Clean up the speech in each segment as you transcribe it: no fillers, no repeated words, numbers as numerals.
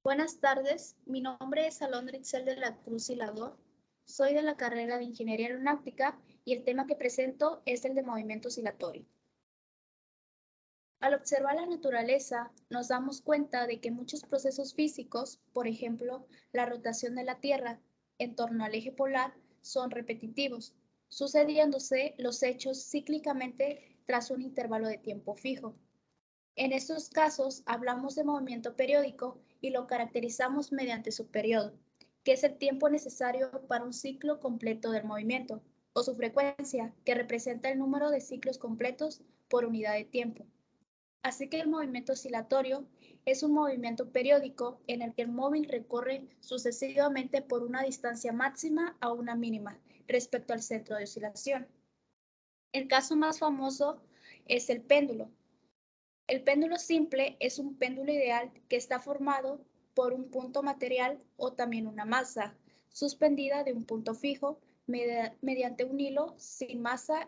Buenas tardes, mi nombre es Alondra Itzel de la Cruz y Labor. Soy de la carrera de Ingeniería Aeronáutica y el tema que presento es el de movimiento oscilatorio. Al observar la naturaleza, nos damos cuenta de que muchos procesos físicos, por ejemplo, la rotación de la Tierra en torno al eje polar, son repetitivos, sucediéndose los hechos cíclicamente tras un intervalo de tiempo fijo. En estos casos hablamos de movimiento periódico y lo caracterizamos mediante su periodo, que es el tiempo necesario para un ciclo completo del movimiento, o su frecuencia, que representa el número de ciclos completos por unidad de tiempo. Así que el movimiento oscilatorio es un movimiento periódico en el que el móvil recorre sucesivamente por una distancia máxima a una mínima respecto al centro de oscilación. El caso más famoso es el péndulo. El péndulo simple es un péndulo ideal que está formado por un punto material o también una masa, suspendida de un punto fijo mediante un hilo sin masa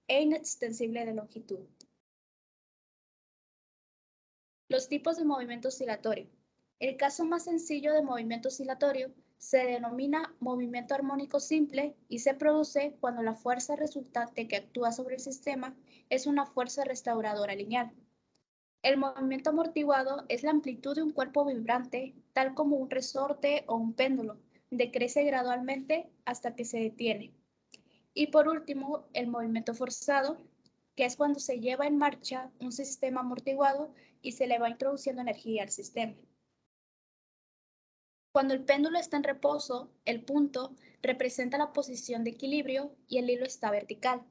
e inextensible de longitud. Los tipos de movimiento oscilatorio. El caso más sencillo de movimiento oscilatorio se denomina movimiento armónico simple y se produce cuando la fuerza resultante que actúa sobre el sistema es una fuerza restauradora lineal. El movimiento amortiguado es la amplitud de un cuerpo vibrante, tal como un resorte o un péndulo. Decrece gradualmente hasta que se detiene. Y por último, el movimiento forzado, que es cuando se lleva en marcha un sistema amortiguado y se le va introduciendo energía al sistema. Cuando el péndulo está en reposo, el punto representa la posición de equilibrio y el hilo está vertical.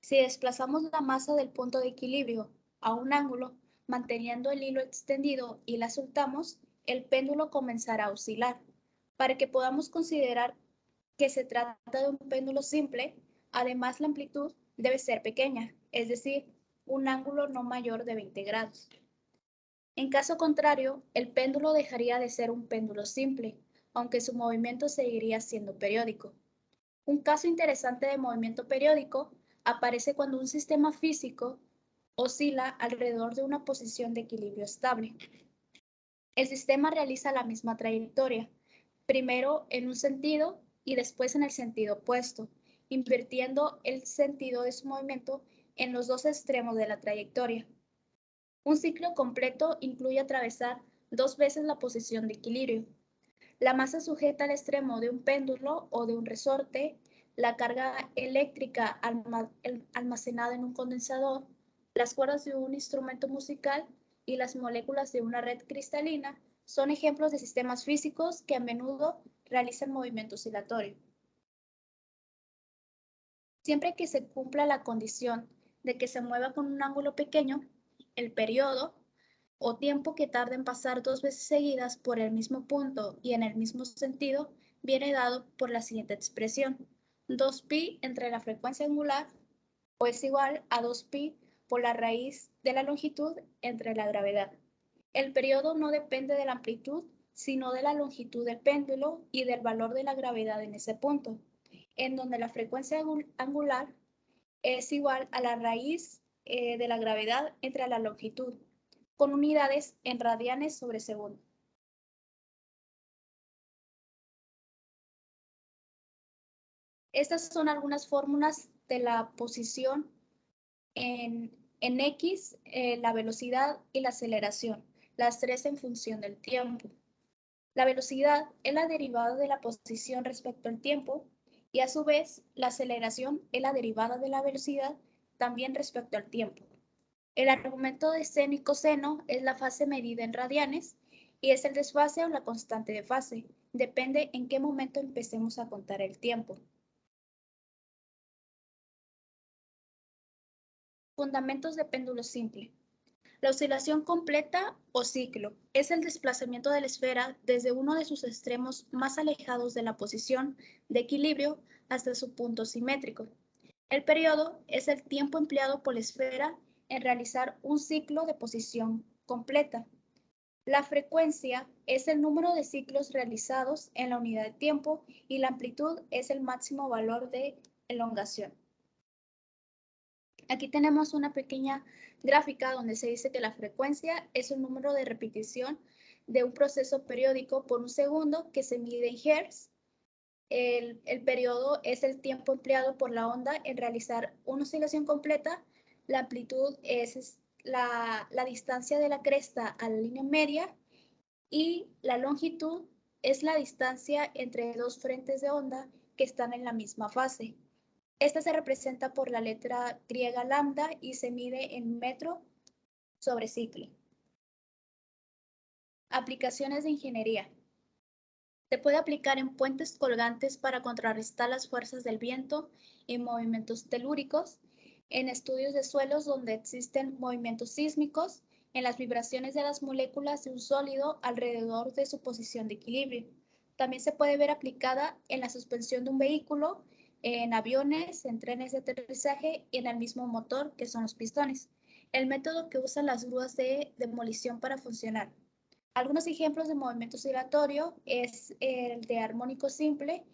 Si desplazamos la masa del punto de equilibrio a un ángulo, manteniendo el hilo extendido y la soltamos, el péndulo comenzará a oscilar. Para que podamos considerar que se trata de un péndulo simple, además la amplitud debe ser pequeña, es decir, un ángulo no mayor de 20 grados. En caso contrario, el péndulo dejaría de ser un péndulo simple, aunque su movimiento seguiría siendo periódico. Un caso interesante de movimiento periódico aparece cuando un sistema físico oscila alrededor de una posición de equilibrio estable. El sistema realiza la misma trayectoria, primero en un sentido y después en el sentido opuesto, invirtiendo el sentido de su movimiento en los dos extremos de la trayectoria. Un ciclo completo incluye atravesar dos veces la posición de equilibrio. La masa sujeta al extremo de un péndulo o de un resorte, la carga eléctrica almacenada en un condensador, las cuerdas de un instrumento musical y las moléculas de una red cristalina son ejemplos de sistemas físicos que a menudo realizan movimiento oscilatorio. Siempre que se cumpla la condición de que se mueva con un ángulo pequeño, el periodo o tiempo que tarda en pasar dos veces seguidas por el mismo punto y en el mismo sentido viene dado por la siguiente expresión. 2pi entre la frecuencia angular o es igual a 2pi por la raíz de la longitud entre la gravedad. El periodo no depende de la amplitud, sino de la longitud del péndulo y del valor de la gravedad en ese punto, en donde la frecuencia angular es igual a la raíz de la gravedad entre la longitud, con unidades en radianes sobre segundo. Estas son algunas fórmulas de la posición en X, la velocidad y la aceleración, las tres en función del tiempo. La velocidad es la derivada de la posición respecto al tiempo y a su vez la aceleración es la derivada de la velocidad también respecto al tiempo. El argumento de seno y coseno es la fase medida en radianes y es el desfase o la constante de fase. Depende en qué momento empecemos a contar el tiempo. Fundamentos de péndulo simple. La oscilación completa o ciclo es el desplazamiento de la esfera desde uno de sus extremos más alejados de la posición de equilibrio hasta su punto simétrico. El periodo es el tiempo empleado por la esfera en realizar un ciclo de posición completa. La frecuencia es el número de ciclos realizados en la unidad de tiempo y la amplitud es el máximo valor de elongación. Aquí tenemos una pequeña gráfica donde se dice que la frecuencia es un número de repetición de un proceso periódico por un segundo que se mide en Hz. El periodo es el tiempo empleado por la onda en realizar una oscilación completa. La amplitud es la distancia de la cresta a la línea media y la longitud es la distancia entre dos frentes de onda que están en la misma fase. Esta se representa por la letra griega lambda y se mide en metro sobre ciclo. Aplicaciones de ingeniería. Se puede aplicar en puentes colgantes para contrarrestar las fuerzas del viento y movimientos telúricos, en estudios de suelos donde existen movimientos sísmicos, en las vibraciones de las moléculas de un sólido alrededor de su posición de equilibrio. También se puede ver aplicada en la suspensión de un vehículo, en aviones, en trenes de aterrizaje y en el mismo motor, que son los pistones. El método que usan las grúas de demolición para funcionar. Algunos ejemplos de movimiento oscilatorio es el de armónico simple,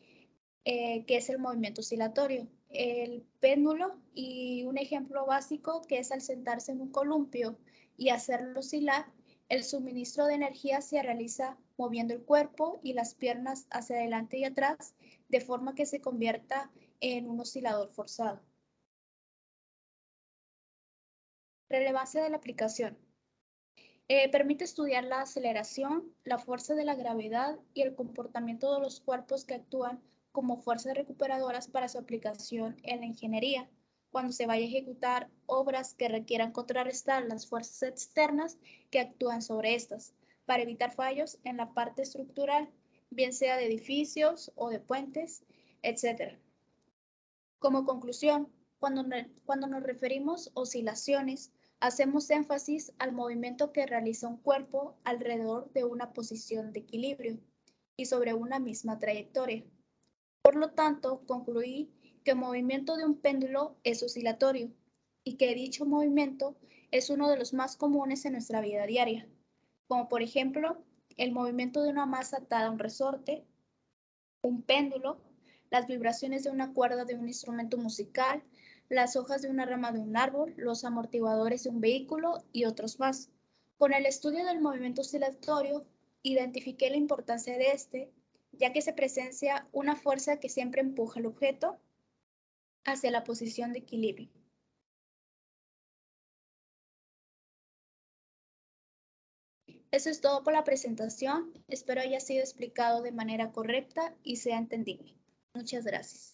que es el movimiento oscilatorio, el péndulo y un ejemplo básico que es al sentarse en un columpio y hacerlo oscilar, el suministro de energía se realiza moviendo el cuerpo y las piernas hacia adelante y atrás de forma que se convierta en un oscilador forzado. Relevancia de la aplicación. Permite estudiar la aceleración, la fuerza de la gravedad y el comportamiento de los cuerpos que actúan como fuerzas recuperadoras para su aplicación en la ingeniería, cuando se vaya a ejecutar obras que requieran contrarrestar las fuerzas externas que actúan sobre estas, para evitar fallos en la parte estructural, bien sea de edificios o de puentes, etc. Como conclusión, cuando nos referimos a oscilaciones, hacemos énfasis al movimiento que realiza un cuerpo alrededor de una posición de equilibrio y sobre una misma trayectoria. Por lo tanto, concluí que el movimiento de un péndulo es oscilatorio y que dicho movimiento es uno de los más comunes en nuestra vida diaria, como por ejemplo el movimiento de una masa atada a un resorte, un péndulo, las vibraciones de una cuerda de un instrumento musical, las hojas de una rama de un árbol, los amortiguadores de un vehículo y otros más. Con el estudio del movimiento oscilatorio, identifiqué la importancia de este, ya que se presencia una fuerza que siempre empuja al objeto hacia la posición de equilibrio. Eso es todo por la presentación. Espero haya sido explicado de manera correcta y sea entendible. Muchas gracias.